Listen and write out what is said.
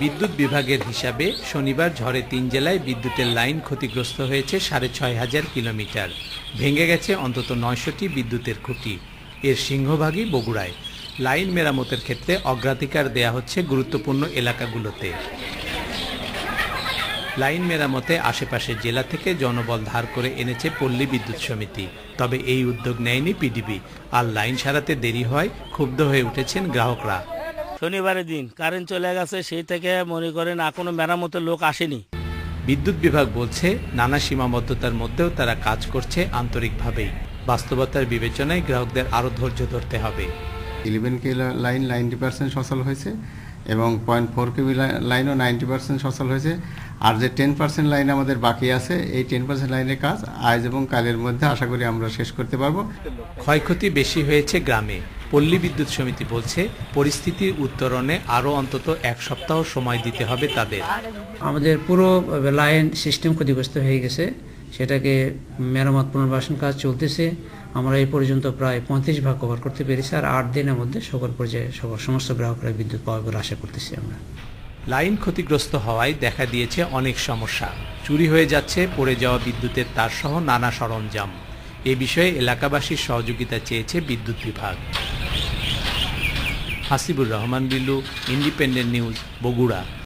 বিদ্যুৎ বিভাগের হিসাবে শনিবার ঝড়ে 3 জেলায় বিদ্যুতের লাইন ক্ষতিগ্রস্ত হয়েছে ৬,৫০০ কিলোমিটার। ভেঙে গেছে অন্তত ৯০০টি বিদ্যুতের খুঁটি। এর সিংহভাগই বগুড়ায়। লাইন মেরামতের ক্ষেত্রে অগ্রাধিকার দেয়া হচ্ছে গুরুত্বপূর্ণ এলাকাগুলোতে। লাইন মেরামতে আশেপাশের জেলা থেকে জনবল ধার করে এনেছে পল্লী বিদ্যুৎ সমিতি। তবে এই উদ্যোগ নেয়নি পিডিবি। আর লাইন সারাতে দেরি হয় ক্ষুব্ধ হয়ে উঠেছেন গ্রাহকরা। শনিবারের দিন কারেন্ট চলে গেছে, সেই থেকে মনে করেন এখনো মেরামতের লোক আসেনি। বিদ্যুৎ বিভাগ বলছে নানা সীমাবদ্ধতার মধ্যেও তারা কাজ করছে আন্তরিকভাবেই। বাস্তবতার বিবেচনায় গ্রাহকদের আরও ধৈর্য ধরতে হবে। 11 কে লাইন 90% সচল হয়েছে এবং 0.4 কেবি লাইনও 90% সচল হয়েছে। আর যে 10% লাইন আমাদের বাকি আছে, এই 10% লাইনের কাজ আজ এবং কালের মধ্যে আশা করি আমরা শেষ করতে পারবো। ক্ষয়ক্ষতি বেশি হয়েছে গ্রামে। পল্লী বিদ্যুৎ সমিতি বলছে পরিস্থিতির উত্তরণে আরও অন্তত 1 সপ্তাহ সময় দিতে হবে তাদের। আমাদের পুরো লাইন সিস্টেম ক্ষতিগ্রস্ত হয়ে গেছে, সেটাকে মেরামত পুনর্বাসন কাজ চলতেছে। আমরা এই পর্যন্ত প্রায় 35 ভাগ কভার করতে পেরেছি, আর 8 দিনের মধ্যে সকল পর্যায়ে সমস্ত গ্রাহকরা বিদ্যুৎ পাওয়ার বলে আশা করতেছি আমরা। লাইন ক্ষতিগ্রস্ত হওয়ায় দেখা দিয়েছে অনেক সমস্যা। চুরি হয়ে যাচ্ছে পড়ে যাওয়া বিদ্যুতের তার সহ নানা সরঞ্জাম। এ বিষয়ে এলাকাবাসীর সহযোগিতা চেয়েছে বিদ্যুৎ বিভাগ। Hasibur Rahman Billu, independent news, Bogura.